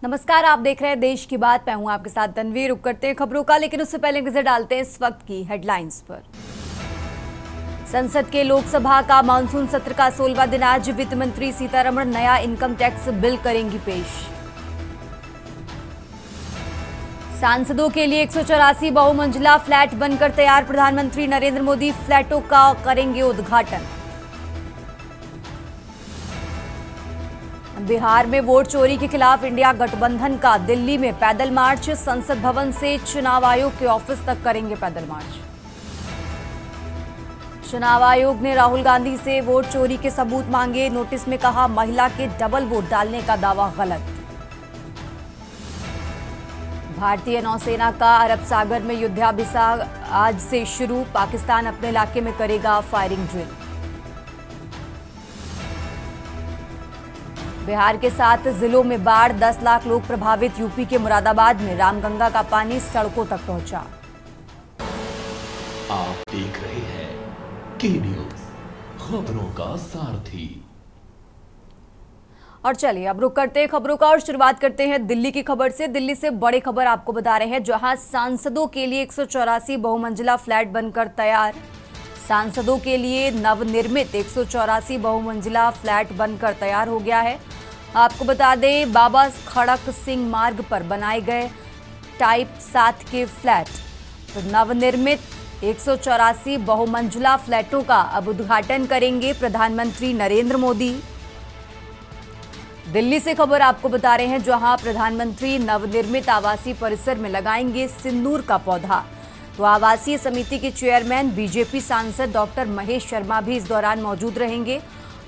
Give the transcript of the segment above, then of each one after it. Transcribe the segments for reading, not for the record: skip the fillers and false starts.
नमस्कार, आप देख रहे हैं देश की बात। मैं हूं आपके साथ तनवीर। रुक करते हैं खबरों का, लेकिन उससे पहले नजर डालते हैं इस वक्त की हेडलाइंस पर। संसद के लोकसभा का मानसून सत्र का 16वां दिन आज वित्त मंत्री सीतारमण नया इनकम टैक्स बिल करेंगी पेश। सांसदों के लिए 184 बहुमंजिला फ्लैट बनकर तैयार, प्रधानमंत्री नरेंद्र मोदी फ्लैटों का करेंगे उद्घाटन। बिहार में वोट चोरी के खिलाफ इंडिया गठबंधन का दिल्ली में पैदल मार्च, संसद भवन से चुनाव आयोग के ऑफिस तक करेंगे पैदल मार्च। चुनाव आयोग ने राहुल गांधी से वोट चोरी के सबूत मांगे, नोटिस में कहा महिला के डबल वोट डालने का दावा गलत। भारतीय नौसेना का अरब सागर में युद्धाभ्यास आज से शुरू, पाकिस्तान अपने इलाके में करेगा फायरिंग ड्रिल। बिहार के 7 जिलों में बाढ़, 10 लाख लोग प्रभावित। यूपी के मुरादाबाद में रामगंगा का पानी सड़कों तक पहुंचा। आप देख रहे हैं के न्यूज, खबरों का सारथी। और चलिए अब रुक करते हैं खबरों का और शुरुआत करते हैं दिल्ली की खबर से। दिल्ली से बड़ी खबर आपको बता रहे हैं, जहां सांसदों के लिए 184 बहुमंजिला फ्लैट बनकर तैयार। सांसदों के लिए नवनिर्मित 184 बहुमंजिला फ्लैट बनकर तैयार हो गया है। आपको बता दें, बाबा खड़क सिंह मार्ग पर बनाए गए टाइप 7 के फ्लैट, तो नवनिर्मित 184 बहुमंजिला फ्लैटों का अब उद्घाटन करेंगे प्रधानमंत्री नरेंद्र मोदी। दिल्ली से खबर आपको बता रहे हैं, जहां प्रधानमंत्री नवनिर्मित आवासीय परिसर में लगाएंगे सिंदूर का पौधा। तो आवासीय समिति के चेयरमैन बीजेपी सांसद डॉक्टर महेश शर्मा भी इस दौरान मौजूद रहेंगे।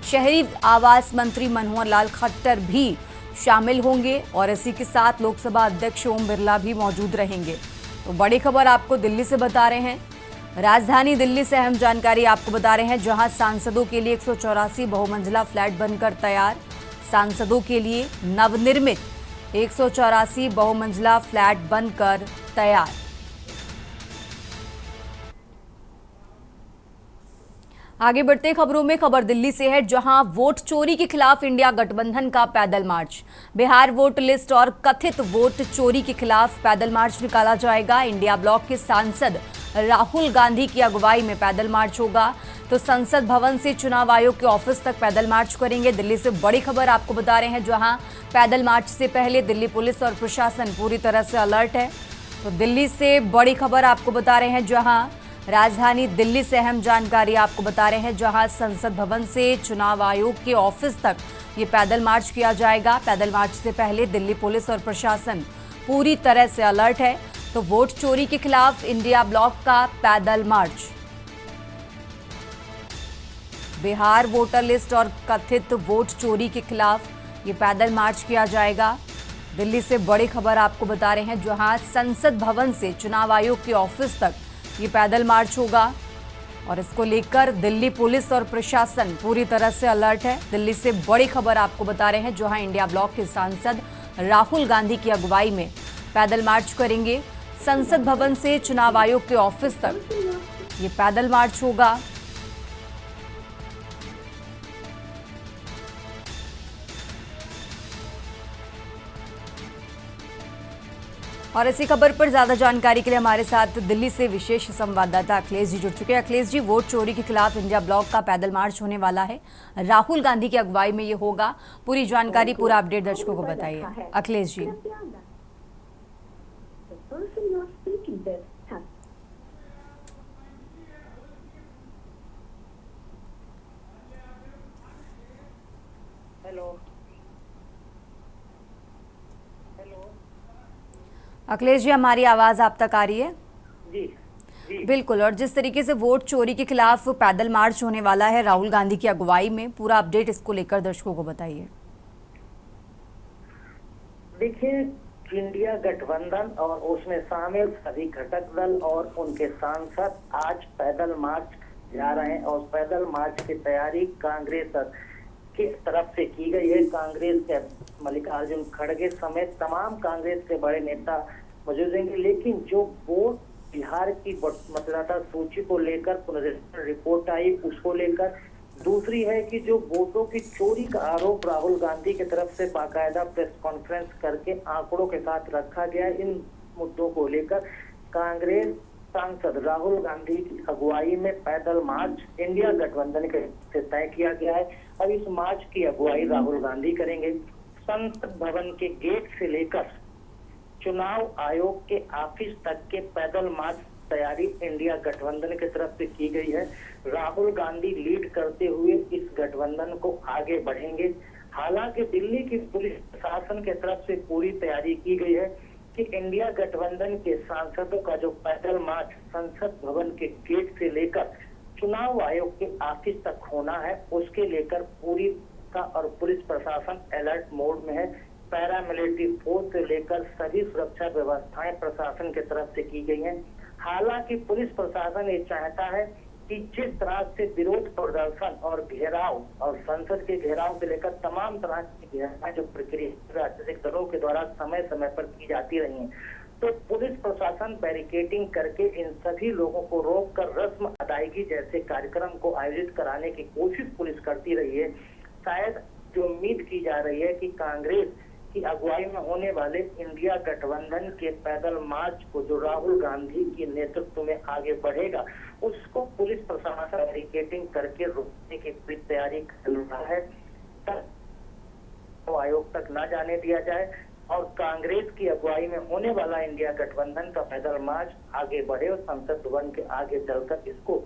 शहरी आवास मंत्री मनोहर लाल खट्टर भी शामिल होंगे और इसी के साथ लोकसभा अध्यक्ष ओम बिरला भी मौजूद रहेंगे। तो बड़ी खबर आपको दिल्ली से बता रहे हैं। राजधानी दिल्ली से अहम जानकारी आपको बता रहे हैं, जहां सांसदों के लिए 184 बहुमंजिला फ्लैट बनकर तैयार। सांसदों के लिए नवनिर्मित 184 बहुमंजिला फ्लैट बनकर तैयार। आगे बढ़ते खबरों में, खबर दिल्ली से है, जहां वोट चोरी के खिलाफ इंडिया गठबंधन का पैदल मार्च। बिहार वोट लिस्ट और कथित वोट चोरी के खिलाफ पैदल मार्च निकाला जाएगा। इंडिया ब्लॉक के सांसद राहुल गांधी की अगुवाई में पैदल मार्च होगा। तो संसद भवन से चुनाव आयोग के ऑफिस तक पैदल मार्च करेंगे। दिल्ली से बड़ी खबर आपको बता रहे हैं, जहां पैदल मार्च से पहले दिल्ली पुलिस और प्रशासन पूरी तरह से अलर्ट है। तो दिल्ली से बड़ी खबर आपको बता रहे हैं, जहां राजधानी दिल्ली से अहम जानकारी आपको बता रहे हैं, जहां संसद भवन से चुनाव आयोग के ऑफिस तक ये पैदल मार्च किया जाएगा। पैदल मार्च से पहले दिल्ली पुलिस और प्रशासन पूरी तरह से अलर्ट है। तो वोट चोरी के खिलाफ इंडिया ब्लॉक का पैदल मार्च। बिहार वोटर लिस्ट और कथित वोट चोरी के खिलाफ ये पैदल मार्च किया जाएगा। दिल्ली से बड़ी खबर आपको बता रहे हैं, जहां संसद भवन से चुनाव आयोग के ऑफिस तक ये पैदल मार्च होगा और इसको लेकर दिल्ली पुलिस और प्रशासन पूरी तरह से अलर्ट है। दिल्ली से बड़ी खबर आपको बता रहे हैं, जहां इंडिया ब्लॉक के सांसद राहुल गांधी की अगुवाई में पैदल मार्च करेंगे। संसद भवन से चुनाव आयोग के ऑफिस तक ये पैदल मार्च होगा। और इसी खबर पर ज्यादा जानकारी के लिए हमारे साथ दिल्ली से विशेष संवाददाता अखिलेश जी जुड़ चुके हैं। अखिलेश जी, वोट चोरी के खिलाफ इंडिया ब्लॉक का पैदल मार्च होने वाला है, राहुल गांधी की अगुवाई में ये होगा। पूरी जानकारी, पूरा अपडेट दर्शकों को बताइए अखिलेश जी। अखिलेश जी, हमारी आवाज आप तक आ रही है? जी बिल्कुल। और जिस तरीके से वोट चोरी के खिलाफ पैदल मार्च होने वाला है राहुल गांधी की अगुवाई में, पूरा अपडेट इसको लेकर दर्शकों को बताइए। देखिए, इंडिया गठबंधन और उसमें शामिल सभी घटक दल और उनके सांसद आज पैदल मार्च जा रहे हैं और पैदल मार्च की तैयारी कांग्रेस की तरफ से की गई है। कांग्रेस के मल्लिकार्जुन खड़गे समेत तमाम कांग्रेस के बड़े नेता मौजूद रहेंगे। लेकिन जो वोट बिहार की मतदाता सूची को लेकर पुनरीक्षण रिपोर्ट आई, उसको लेकर दूसरी है कि जो वोटों की चोरी का आरोप राहुल गांधी की तरफ से बाकायदा प्रेस कॉन्फ्रेंस करके आंकड़ों के साथ रखा गया, इन मुद्दों को लेकर कांग्रेस सांसद राहुल गांधी की अगुवाई में पैदल मार्च इंडिया गठबंधन के से तय किया गया है। अब इस मार्च की अगुवाई राहुल गांधी करेंगे। संसद भवन के गेट से लेकर चुनाव आयोग के ऑफिस तक के पैदल मार्च तैयारी इंडिया गठबंधन की तरफ से की गई है। राहुल गांधी लीड करते हुए इस गठबंधन को आगे बढ़ेंगे। हालांकि दिल्ली की पुलिस प्रशासन की तरफ से पूरी तैयारी की गई है कि इंडिया गठबंधन के सांसदों का जो पैदल मार्च संसद भवन के गेट से लेकर चुनाव आयोग के ऑफिस तक होना है, उसके लेकर पूरी का और पुलिस प्रशासन अलर्ट मोड में है। पैरामिलिट्री फोर्स से लेकर सभी सुरक्षा व्यवस्थाएं प्रशासन की तरफ से की गई हैं। हालांकि पुलिस प्रशासन ये चाहता है कि जिस तरह से विरोध प्रदर्शन और घेराव और संसद के घेराव से लेकर तमाम तरह की घेराव जो प्रक्रिया राजनीतिक दलों के द्वारा समय समय पर की जाती रही है, तो पुलिस प्रशासन बैरिकेडिंग करके इन सभी लोगों को रोककर रस्म अदायगी जैसे कार्यक्रम को आयोजित कराने की कोशिश पुलिस करती रही है। शायद जो उम्मीद की जा रही है कि कांग्रेस की अगुवाई में होने वाले इंडिया गठबंधन के पैदल मार्च को जो राहुल गांधी के नेतृत्व में आगे बढ़ेगा, उसको पुलिस प्रशासन बैरिकेडिंग करके रोकने की पूरी तैयारी कर रहा है। आयोग तक न जाने दिया जाए और कांग्रेस की अगुवाई में होने वाला इंडिया गठबंधन का पैदल मार्च आगे बढ़े और संसद भवन के आगे चलकर इसको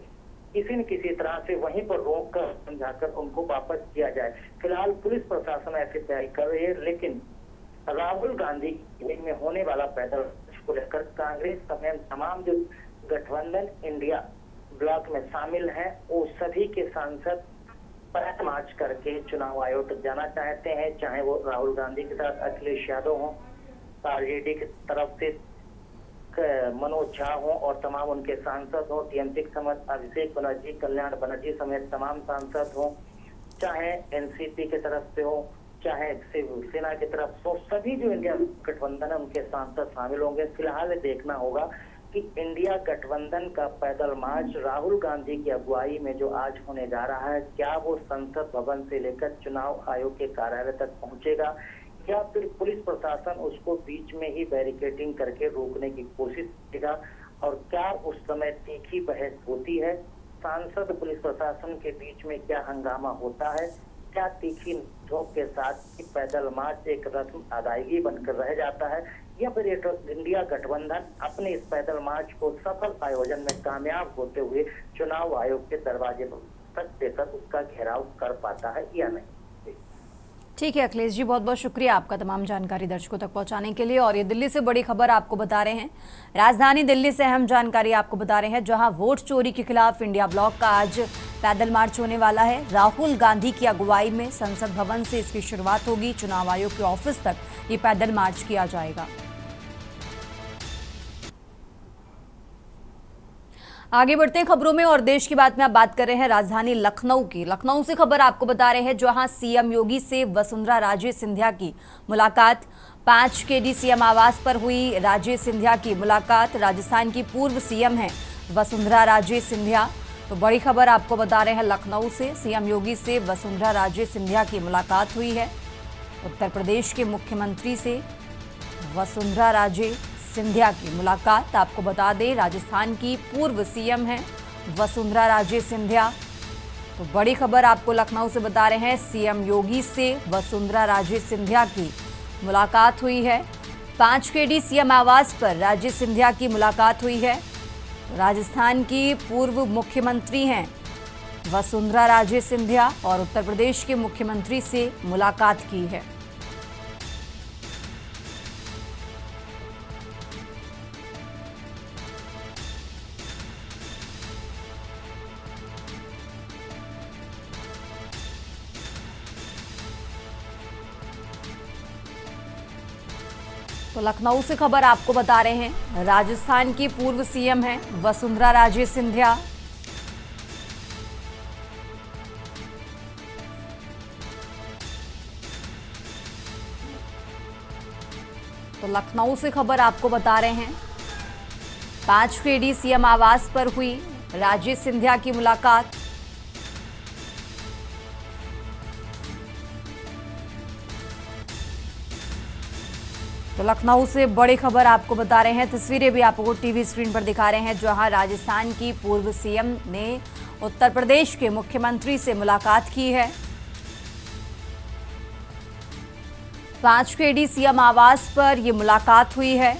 किसी न किसी तरह से वहीं पर रोक कर समझाकर उनको वापस किया जाए। फिलहाल पुलिस प्रशासन ऐसी तैयारी कर रही है, लेकिन राहुल गांधी में होने वाला पैदल मार्च को लेकर कांग्रेस समेत तमाम जो गठबंधन इंडिया ब्लॉक में शामिल हैं, वो सभी के सांसद पैदल मार्च करके चुनाव आयोग तक जाना चाहते हैं, चाहे वो राहुल गांधी के साथ अखिलेश यादव हो, आरजेडी की तरफ से मनोज झा हो और तमाम उनके सांसद हो, टीएमसी समेत अभिषेक बनर्जी, कल्याण बनर्जी समेत तमाम सांसद हो, चाहे एनसीपी की तरफ से हो, चाहे शिवसेना की तरफ से, सभी जो इंडिया गठबंधन है उनके सांसद शामिल होंगे। फिलहाल देखना होगा कि इंडिया गठबंधन का पैदल मार्च राहुल गांधी की अगुवाई में जो आज होने जा रहा है, क्या वो संसद भवन से लेकर चुनाव आयोग के कार्यालय तक पहुंचेगा या फिर पुलिस प्रशासन उसको बीच में ही बैरिकेडिंग करके रोकने की कोशिश करेगा, और क्या उस समय तीखी बहस होती है, सांसद पुलिस प्रशासन के बीच में क्या हंगामा होता है, क्या तीखी नोक के साथ पैदल मार्च एक रस्म अदायगी बनकर रह जाता है, या फिर इंडिया गठबंधन अपने इस पैदल मार्च को सफल आयोजन में कामयाब होते हुए चुनाव आयोग के दरवाजे तक देकर उसका घेराव कर पाता है या नहीं। ठीक है अखिलेश जी, बहुत बहुत शुक्रिया आपका तमाम जानकारी दर्शकों तक पहुंचाने के लिए। और ये दिल्ली से बड़ी खबर आपको बता रहे हैं, राजधानी दिल्ली से अहम जानकारी आपको बता रहे हैं, जहां वोट चोरी के खिलाफ इंडिया ब्लॉक का आज पैदल मार्च होने वाला है। राहुल गांधी की अगुवाई में संसद भवन से इसकी शुरुआत होगी, चुनाव आयोग के ऑफिस तक ये पैदल मार्च किया जाएगा। आगे बढ़ते हैं खबरों में और देश की बात में आप बात कर रहे हैं राजधानी लखनऊ की। लखनऊ से खबर आपको बता रहे हैं, जहां सीएम योगी से वसुंधरा राजे सिंधिया की मुलाकात। 5 केडी सीएम आवास पर हुई राजे सिंधिया की मुलाकात। राजस्थान की पूर्व सीएम हैं वसुंधरा राजे सिंधिया। तो बड़ी खबर आपको बता रहे हैं लखनऊ से, सीएम योगी से वसुंधरा राजे सिंधिया की मुलाकात हुई है। उत्तर प्रदेश के मुख्यमंत्री से वसुंधरा राजे सिंधिया की मुलाकात। आपको बता दें, राजस्थान की पूर्व सीएम हैं वसुंधरा राजे सिंधिया। तो बड़ी खबर आपको लखनऊ से बता रहे हैं, सीएम योगी से वसुंधरा राजे सिंधिया की मुलाकात हुई है। 5 केडी सीएम आवास पर राजे सिंधिया की मुलाकात हुई है। राजस्थान की पूर्व मुख्यमंत्री हैं वसुंधरा राजे सिंधिया और उत्तर प्रदेश के मुख्यमंत्री से मुलाकात की है। तो लखनऊ से खबर आपको बता रहे हैं, राजस्थान की पूर्व सीएम हैं वसुंधरा राजे सिंधिया। तो लखनऊ से खबर आपको बता रहे हैं, 5 केडी सीएम आवास पर हुई राजे सिंधिया की मुलाकात। तो लखनऊ से बड़ी खबर आपको बता रहे हैं, तस्वीरें भी आपको टीवी स्क्रीन पर दिखा रहे हैं, जहां राजस्थान की पूर्व सीएम ने उत्तर प्रदेश के मुख्यमंत्री से मुलाकात की है। 5 केडी सीएम आवास पर यह मुलाकात हुई है।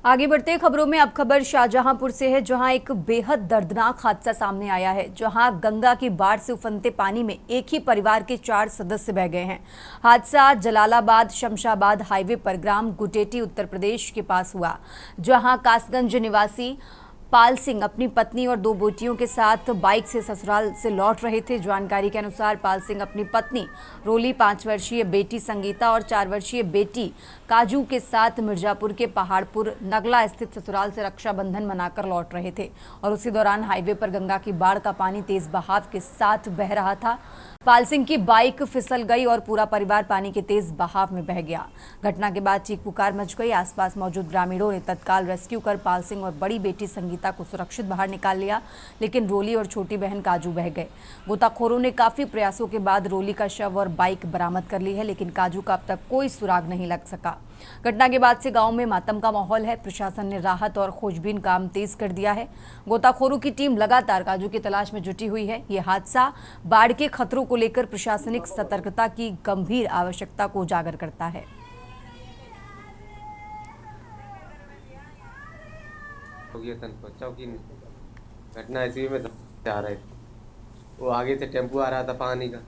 आगे बढ़ते खबरों में अब खबर शाहजहांपुर से है, जहां एक बेहद दर्दनाक हादसा सामने आया है, जहां गंगा की बाढ़ से उफनते पानी में एक ही परिवार के 4 सदस्य बह गए हैं। हादसा जलालाबाद शमशाबाद हाईवे पर ग्राम गुटेटी उत्तर प्रदेश के पास हुआ, जहां कासगंज निवासी पाल सिंह अपनी पत्नी और 2 बेटियों के साथ बाइक से ससुराल से लौट रहे थे। जानकारी के अनुसार पाल सिंह अपनी पत्नी रोली, 5 वर्षीय बेटी संगीता और 4 वर्षीय बेटी काजू के साथ मिर्जापुर के पहाड़पुर नगला स्थित ससुराल से रक्षाबंधन मनाकर लौट रहे थे और उसी दौरान हाईवे पर गंगा की बाढ़ का पानी तेज बहाव के साथ बह रहा था। पाल सिंह की बाइक फिसल गई और पूरा परिवार पानी के तेज बहाव में बह गया। घटना के बाद चीख पुकार मच गई। आसपास मौजूद ग्रामीणों ने तत्काल रेस्क्यू कर पाल सिंह और बड़ी बेटी संगीता को सुरक्षित बाहर निकाल लिया, लेकिन रोली और छोटी बहन काजू बह गए। गोताखोरों ने काफी प्रयासों के बाद रोली का शव और बाइक बरामद कर ली है, लेकिन काजू का अब तक कोई सुराग नहीं लग सका। घटना के बाद से गांव में मातम का माहौल है। प्रशासन ने राहत और खोजबीन काम तेज कर दिया है। गोताखोरों की टीम लगातार काजू की तलाश में जुटी हुई है। यह हादसा बाढ़ के खतरों को लेकर प्रशासनिक सतर्कता की गंभीर आवश्यकता को उजागर करता है। घटना इसी में जा रहे, वो आगे से टेम्पो आ रहा था पानी का,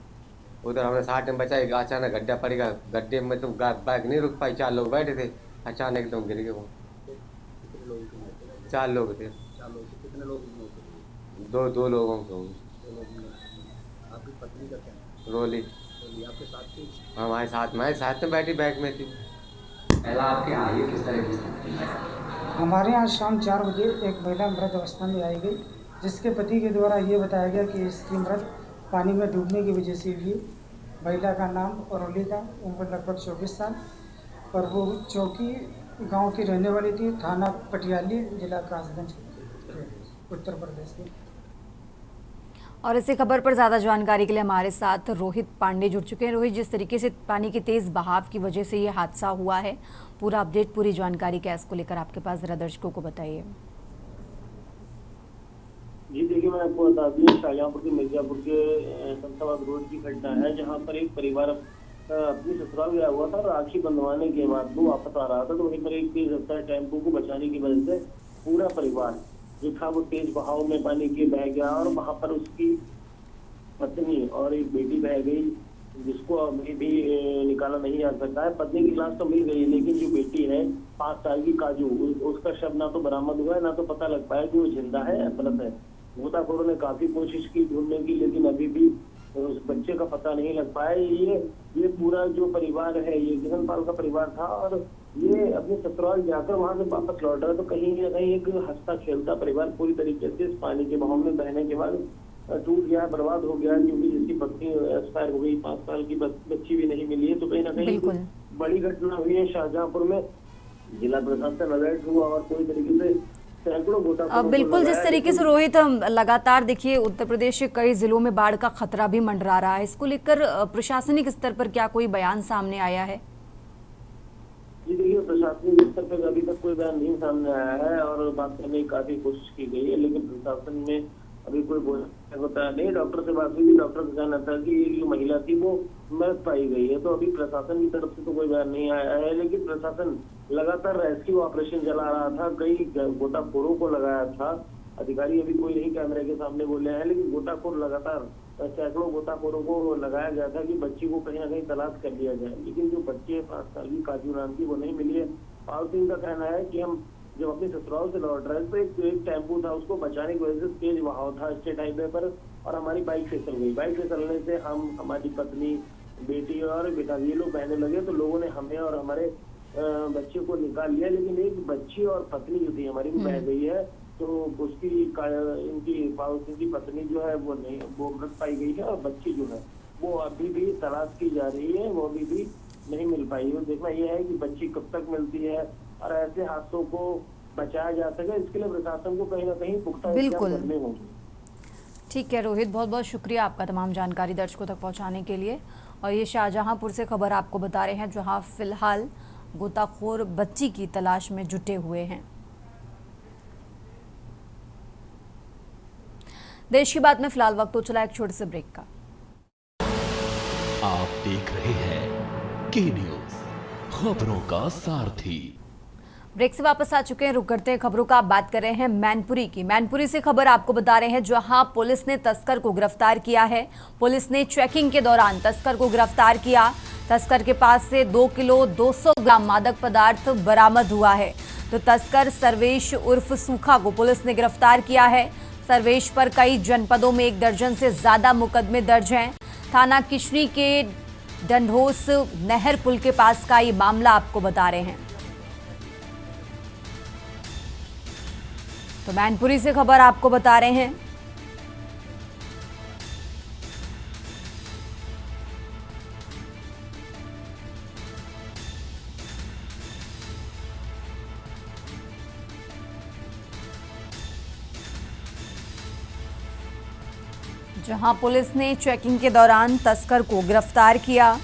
उधर हमने 60 में बचाई, अचानक गड्ढा पड़ेगा, गड्ढे में तो बाइक नहीं रुक पाई, 4 लोग बैठे थे, अचानक एकदम गिर गए वो। 4 लोग थे। कितने लोग? दो लोगों को। आपकी पत्नी का क्या? रोली आपके साथ थी? हमारे साथ में बैठी, बैग में थी। पहला आपके यहाँ ये किस तरह की? हमारे यहाँ शाम 4 बजे एक महिला मृत अवस्था में आई गई, जिसके पति के द्वारा ये बताया गया कि इसकी मृत पानी में डूबने की वजह से हुई। महिला का नाम रोली था, उम्र लगभग 24 साल और वो चौकी गांव की रहने वाली थी, थाना पटियाली, जिला कासगंज, उत्तर प्रदेश में। और इसी खबर पर ज्यादा जानकारी के लिए हमारे साथ रोहित पांडे जुड़ चुके हैं। रोहित, जिस तरीके से पानी के तेज बहाव की वजह से ये हादसा हुआ है, पूरा अपडेट, पूरी जानकारी क्या इसको लेकर आपके पास, जरा दर्शकों को बताइए। जी देखिए, मैं आपको बता दूं, शाहजहांपुर के मिर्जापुर के शमशाबाद रोड की घटना है, जहां पर एक परिवार अपनी ससुराल गया हुआ था और राखी बंधवाने के बाद वो वापस आ रहा था, तो वहीं पर एक तेज रफ्तार टेम्पो को बचाने की वजह से पूरा परिवार जो था वो तेज बहाव में पानी के बह गया और वहां पर उसकी पत्नी और एक बेटी बह गई, जिसको अभी भी निकाला नहीं जा सकता है। पत्नी की लाश तो मिल गई, लेकिन जो बेटी है 5 साल की काजू, उसका शव ना तो बरामद हुआ है, ना तो पता लग पाया कि वो जिंदा है या मृत है। गोताखोरों ने काफी कोशिश की ढूंढने की, लेकिन अभी भी उस बच्चे का पता नहीं लग पाया। ये पूरा जो परिवार है, ये किशनपाल का परिवार था और ये अपने ससुराल जाकर वहां से वापस लौट रहा, तो कहीं ना कहीं एक हंसता खेलता परिवार पूरी तरीके से इस पानी के बहाव में बहने के बाद टूट गया, बर्बाद हो गया, क्योंकि जिसकी पत्नी एक्सपायर हो गई, 5 साल की बच्ची भी नहीं मिली है। तो कहीं ना कहीं बड़ी घटना हुई है शाहजहांपुर में। जिला प्रशासन अलर्ट हुआ और पूरी तरीके से बिल्कुल, जिस तरीके से रोहित लगातार देखिए उत्तर प्रदेश के कई जिलों में बाढ़ का खतरा भी मंडरा रहा है, इसको लेकर प्रशासनिक स्तर पर क्या कोई बयान सामने आया है? जी देखिए, प्रशासनिक स्तर पर अभी तक कोई बयान नहीं सामने आया है और बात करने की काफी कोशिश की गई है, लेकिन प्रशासन में अभी कोई होता नहीं। डॉक्टर से बात हुई थी, डॉक्टर का कहना था कि ये जो महिला थी वो मृत पाई गई है, तो अभी प्रशासन की तरफ से तो कोई बयान नहीं आया है, लेकिन प्रशासन लगातार रेस्क्यू ऑपरेशन चला रहा था, कई गोताखोरों को लगाया था। अधिकारी अभी कोई नहीं कैमरे के सामने बोले हैं, लेकिन गोताखोर लगातार सैकड़ों गोताखोरों को लगाया गया था कि बच्ची को कहीं ना कहीं तलाश कर लिया जाए, लेकिन जो बच्ची है 5 साल की काजू नाम की, वो नहीं मिली है। पाल सिंह का कहना है कि हम जब अपने ससुराल से लौट रहे थे तो एक टेम्पो था, उसको बचाने की वजह से तेज बहाव था स्टेट हाईवे पर और हमारी बाइक फिसल गई। बाइक फिसलने से हम, हमारी पत्नी, बेटी और बेटा ये लोग बहने लगे, तो लोगों ने हमें और हमारे बच्चे को निकाल लिया, लेकिन एक बच्ची और पत्नी जो थी हमारी वो बह गई है, तो उसकी इनकी पत्नी जो है वो नहीं, वो मृत पाई गई है और बच्ची जो है वो अभी भी तलाश की जा रही है, वो अभी भी नहीं मिल पाई है। देखना यह है कि बच्ची कब तक मिलती है और ऐसे हादसों को बचाया जा सके। इसके लिए प्रशासन को कहीं ना कहीं पुख्ता बिल्कुल। इंतजाम करने होंगे। ठीक है रोहित, बहुत बहुत शुक्रिया आपका तमाम जानकारी दर्शकों तक पहुंचाने के लिए। और ये शाहजहांपुर से खबर आपको बता रहे हैं, जहां फिलहाल गोताखोर बच्ची की तलाश में जुटे हुए हैं। देश की बात में फिलहाल वक्त तो चला एक छोटे से ब्रेक का। आप देख रहे हैं के न्यूज, खबरों का सारथी। ब्रेक से वापस आ चुके हैं, रुक करते हैं खबरों का। आप बात कर रहे हैं मैनपुरी की। मैनपुरी से खबर आपको बता रहे हैं, जहां पुलिस ने तस्कर को गिरफ्तार किया है। पुलिस ने चेकिंग के दौरान तस्कर को गिरफ्तार किया। तस्कर के पास से 2 किलो 200 ग्राम मादक पदार्थ बरामद हुआ है। तो तस्कर सर्वेश उर्फ सूखा को पुलिस ने गिरफ्तार किया है। सर्वेश पर कई जनपदों में 1 दर्जन से ज्यादा मुकदमे दर्ज हैं। थाना किशनी के डंडोस नहर पुल के पास का ये मामला आपको बता रहे हैं। तो मैनपुरी से खबर आपको बता रहे हैं। जहां पुलिस ने चेकिंग के दौरान तस्कर को गिरफ्तार किया।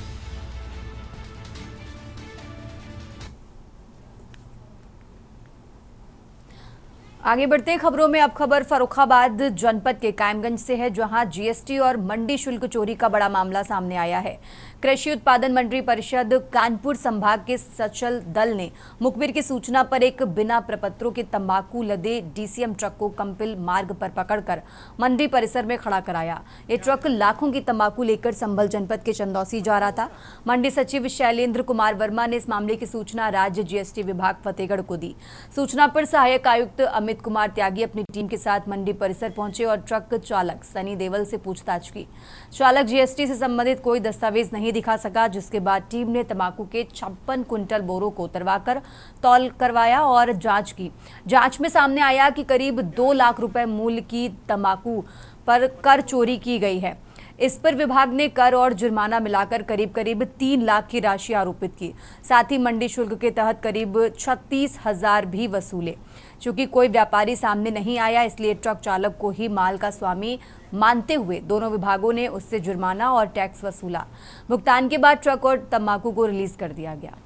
आगे बढ़ते हैं खबरों में। अब खबर फर्रुखाबाद जनपद के कायमगंज से है, जहां जीएसटी और मंडी शुल्क चोरी का बड़ा मामला सामने आया है। कृषि उत्पादन मंत्री परिषद कानपुर संभाग के सचल दल ने मुखबिर की सूचना पर एक बिना प्रपत्रों के तंबाकू लदे डीसीएम ट्रक को कंपिल मार्ग पर पकड़कर मंडी परिसर में खड़ा कराया। ये ट्रक लाखों की तंबाकू लेकर संभल जनपद के चंदौसी जा रहा था। मंडी सचिव शैलेंद्र कुमार वर्मा ने इस मामले की सूचना राज्य जीएसटी विभाग फतेहगढ़ को दी। सूचना पर सहायक आयुक्त अमित कुमार त्यागी अपनी टीम के साथ मंडी परिसर पहुंचे और ट्रक चालक सनी देवल से पूछताछ की। चालक जीएसटी से संबंधित कोई दस्तावेज नहीं दिखा सका, जिसके बाद टीम ने तंबाकू के 56 कुंटल बोरों को उतरवाकर तौल करवाया और जांच की। जांच में सामने आया कि करीब 2 लाख रुपए मूल्य की तंबाकू पर कर चोरी की गई है। इस पर विभाग ने कर और जुर्माना मिलाकर करीब 3 लाख की राशि आरोपित की। साथ ही मंडी शुल्क के तहत करीब 36,000 भी वसूले। चूंकि कोई व्यापारी सामने नहीं आया, इसलिए ट्रक चालक को ही माल का स्वामी मानते हुए दोनों विभागों ने उससे जुर्माना और टैक्स वसूला। भुगतान के बाद ट्रक और तंबाकू को रिलीज कर दिया गया।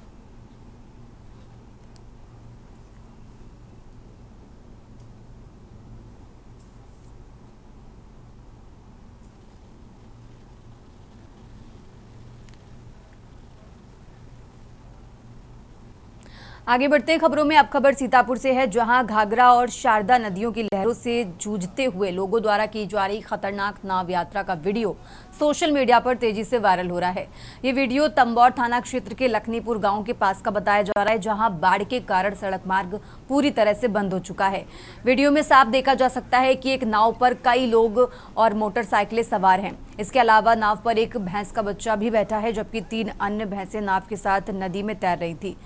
आगे बढ़ते हैं खबरों में। अब खबर सीतापुर से है, जहां घाघरा और शारदा नदियों की लहरों से जूझते हुए लोगों द्वारा की जा रही खतरनाक नाव यात्रा का वीडियो सोशल मीडिया पर तेजी से वायरल हो रहा है। ये वीडियो तंबौर थाना क्षेत्र के लखनीपुर गांव के पास का बताया जा रहा है, जहां बाढ़ के कारण सड़क मार्ग पूरी तरह से बंद हो चुका है। वीडियो में साफ देखा जा सकता है कि एक नाव पर कई लोग और मोटरसाइकिलें सवार हैं। इसके अलावा नाव पर एक भैंस का बच्चा भी बैठा है, जबकि 3 अन्य भैंसें नाव के साथ नदी में तैर रही थी।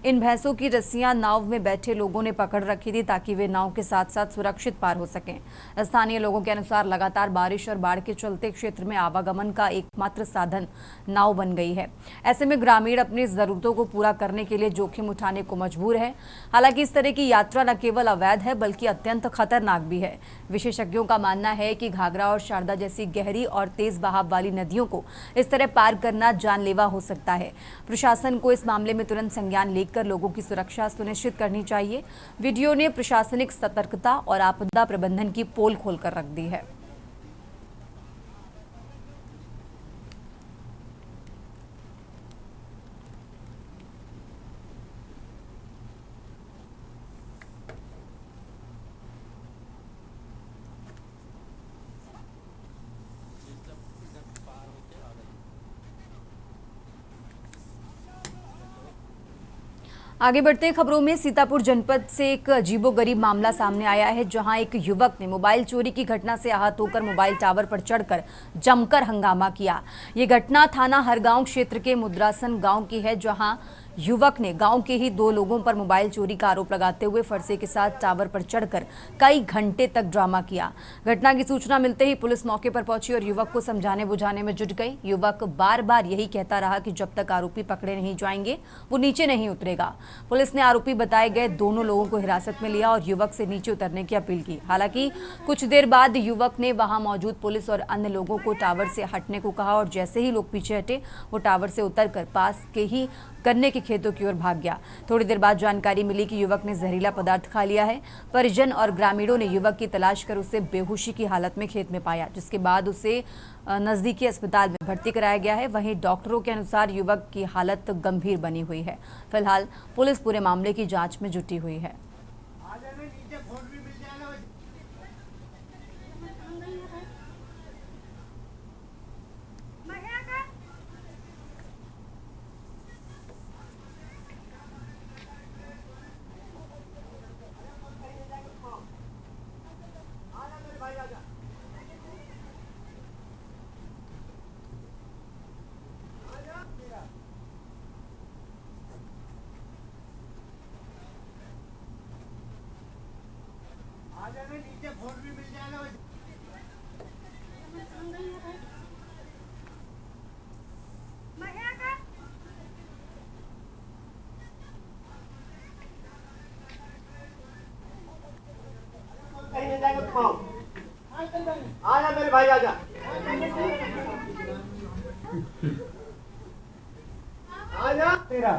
इन भैंसों की रस्सियां नाव में बैठे लोगों ने पकड़ रखी थी, ताकि वे नाव के साथ साथ सुरक्षित पार हो सकें। स्थानीय लोगों के अनुसार लगातार बारिश और बाढ़ के चलते क्षेत्र में आवागमन का एकमात्र साधन नाव बन गई है। ऐसे में ग्रामीण अपनी जरूरतों को पूरा करने के लिए जोखिम उठाने को मजबूर है। हालांकि इस तरह की यात्रा न केवल अवैध है, बल्कि अत्यंत खतरनाक भी है। विशेषज्ञों का मानना है कि घाघरा और शारदा जैसी गहरी और तेज बहाव वाली नदियों को इस तरह पार करना जानलेवा हो सकता है। प्रशासन को इस मामले में तुरंत संज्ञान लेकर लोगों की सुरक्षा सुनिश्चित करनी चाहिए। वीडियो ने प्रशासनिक सतर्कता और आपदा प्रबंधन की पोल खोलकर रख दी है। आगे बढ़ते हैं खबरों में। सीतापुर जनपद से एक अजीबोगरीब मामला सामने आया है, जहां एक युवक ने मोबाइल चोरी की घटना से आहत होकर मोबाइल टावर पर चढ़कर जमकर हंगामा किया। ये घटना थाना हरगांव क्षेत्र के मुद्रासन गांव की है, जहां युवक ने गांव के ही 2 लोगों पर मोबाइल चोरी का आरोप लगाते हुए फरसे के साथ टावर पर चढ़कर कई घंटे तक ड्रामा किया। घटना की सूचना मिलते ही पुलिस मौके पर पहुंची और युवक को समझाने बुझाने में जुट गई। युवक बार बार यही कहता रहा कि जब तक आरोपी पकड़े नहीं जाएंगे वो नीचे नहीं उतरेगा। पुलिस ने आरोपी बताए गए दोनों लोगों को हिरासत में लिया और युवक से नीचे उतरने की अपील की। हालांकि कुछ देर बाद युवक ने वहां मौजूद पुलिस और अन्य लोगों को टावर से हटने को कहा और जैसे ही लोग पीछे हटे वो टावर से उतरकर पास के ही गन्ने के खेतों की ओर भाग गया। थोड़ी देर बाद जानकारी मिली कि युवक ने जहरीला पदार्थ खा लिया है। परिजन और ग्रामीणों ने युवक की तलाश कर उसे बेहोशी की हालत में खेत में पाया, जिसके बाद उसे नजदीकी अस्पताल में भर्ती कराया गया है। वहीं डॉक्टरों के अनुसार युवक की हालत गंभीर बनी हुई है। फिलहाल पुलिस पूरे मामले की जांच में जुटी हुई है। आजा मेरे भाई आजा। आजा तेरा।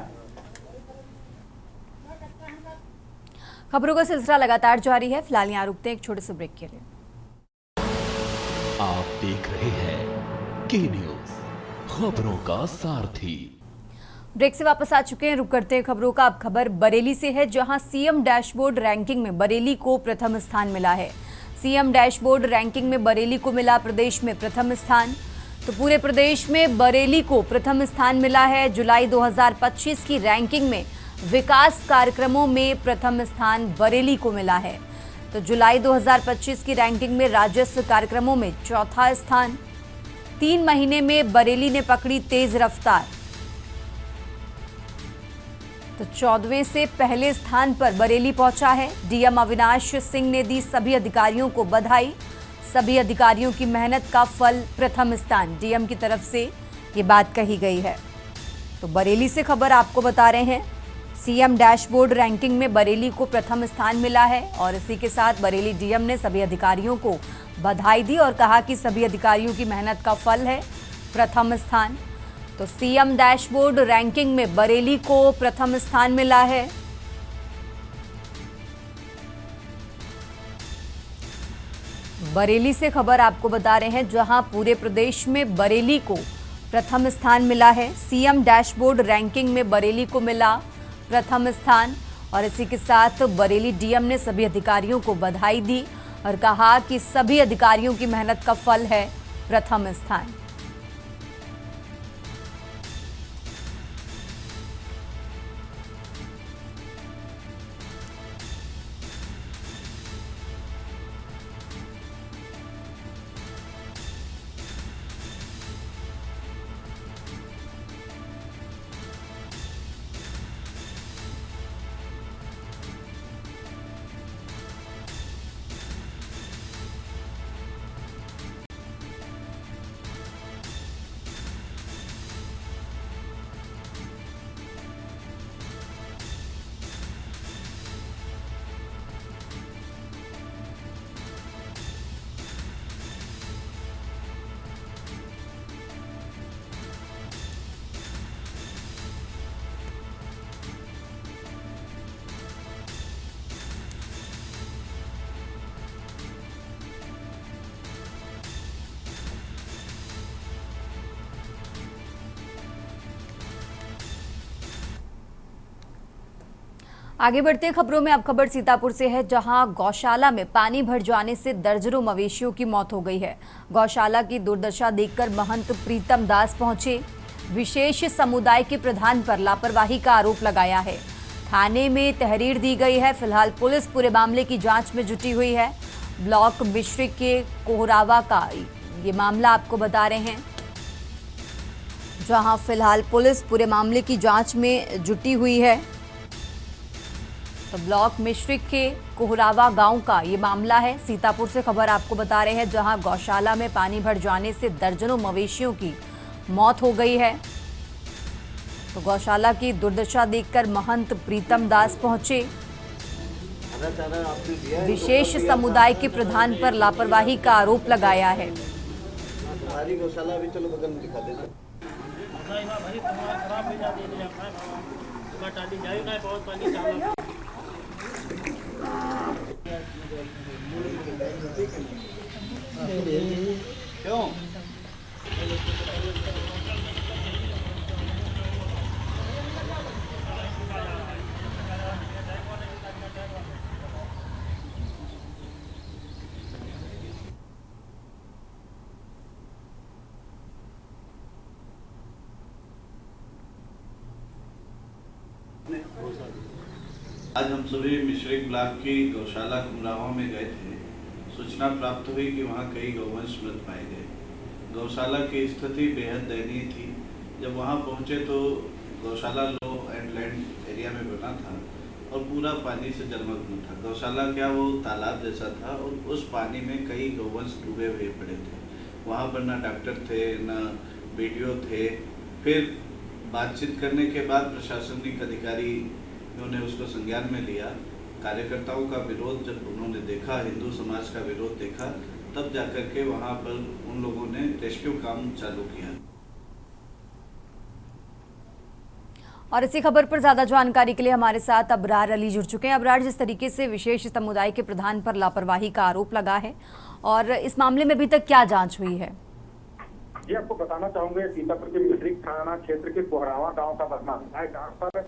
खबरों का सिलसिला लगातार जारी है। फिलहाल यहाँ रुकते हैं एक छोटे से ब्रेक के लिए। आप देख रहे हैं के न्यूज, खबरों का सारथी। ब्रेक से वापस आ चुके हैं। रुक करते हैं खबरों का। अब खबर बरेली से है, जहां सीएम डैशबोर्ड रैंकिंग में बरेली को प्रथम स्थान मिला है। सीएम डैशबोर्ड रैंकिंग में बरेली को मिला प्रदेश में प्रथम स्थान। तो पूरे प्रदेश में बरेली को प्रथम स्थान मिला है। जुलाई 2025 की रैंकिंग में विकास कार्यक्रमों में प्रथम स्थान बरेली को मिला है। तो जुलाई 2025 की रैंकिंग में राजस्व कार्यक्रमों में चौथा स्थान। 3 महीने में बरेली ने पकड़ी तेज रफ्तार। तो 14वें से पहले स्थान पर बरेली पहुंचा है। डीएम अविनाश सिंह ने दी सभी अधिकारियों को बधाई। सभी अधिकारियों की मेहनत का फल प्रथम स्थान, डीएम की तरफ से ये बात कही गई है। तो बरेली से खबर आपको बता रहे हैं, सीएम डैशबोर्ड रैंकिंग में बरेली को प्रथम स्थान मिला है और इसी के साथ बरेली डीएम ने सभी अधिकारियों को बधाई दी और कहा कि सभी अधिकारियों की मेहनत का फल है प्रथम स्थान। तो सीएम डैशबोर्ड रैंकिंग में बरेली को प्रथम स्थान मिला है। बरेली से खबर आपको बता रहे हैं, जहां पूरे प्रदेश में बरेली को प्रथम स्थान मिला है। सीएम डैशबोर्ड रैंकिंग में बरेली को मिला प्रथम स्थान और इसी के साथ बरेली डीएम ने सभी अधिकारियों को बधाई दी और कहा कि सभी अधिकारियों की मेहनत का फल है प्रथम स्थान। आगे बढ़ते खबरों में अब खबर सीतापुर से है, जहां गौशाला में पानी भर जाने से दर्जनों मवेशियों की मौत हो गई है। गौशाला की दुर्दशा देखकर महंत प्रीतम दास पहुंचे। विशेष समुदाय के प्रधान पर लापरवाही का आरोप लगाया है। थाने में तहरीर दी गई है। फिलहाल पुलिस पूरे मामले की जांच में जुटी हुई है। ब्लॉक बिश्री के कोहरावा का ये मामला आपको बता रहे हैं। जहां फिलहाल पुलिस पूरे मामले की जांच में जुटी हुई है। तो ब्लॉक मिश्रिक के कोहरावा गांव का ये मामला है। सीतापुर से खबर आपको बता रहे हैं, जहां गौशाला में पानी भर जाने से दर्जनों मवेशियों की मौत हो गई है। तो गौशाला की दुर्दशा देखकर महंत प्रीतम दास पहुंचे। विशेष समुदाय के प्रधान पर लापरवाही का आरोप लगाया है। हमारी गौशाला भी चलो बगल में दिखा देते। क्यों? आज हम सभी मिश्रिक ब्लॉक की गौशाला कुमराहों में गए थे। सूचना प्राप्त हुई कि वहां कई गौवंश मृत पाए गए। गौशाला की स्थिति बेहद दयनीय थी। जब वहां पहुंचे तो गौशाला लो एंड लैंड एरिया में बना था और पूरा पानी से जलमग्न था। गौशाला क्या वो तालाब जैसा था और उस पानी में कई गौवंश डूबे हुए पड़े थे। वहाँ पर ना डॉक्टर थे, ना बीडीओ थे। फिर बातचीत करने के बाद प्रशासनिक अधिकारी उन्होंने उसको संज्ञान में लिया। कार्यकर्ताओं का विरोध जब उन्होंने देखा, हिंदू समाज का विरोध देखा, तब जाकर के वहाँ पर उन लोगों ने रेस्क्यू काम चालू किया। और इसी खबर पर ज्यादा जानकारी के लिए हमारे साथ अबरार अली जुड़ चुके हैं। अबरार, जिस तरीके से विशेष समुदाय के प्रधान पर लापरवाही का आरोप लगा है और इस मामले में अभी तक क्या जांच हुई है? जी, आपको बताना चाहूंगे, सीतापुर के मिश्रिक थाना क्षेत्र के कोहरावा गांव का मामला है। जहाँ पर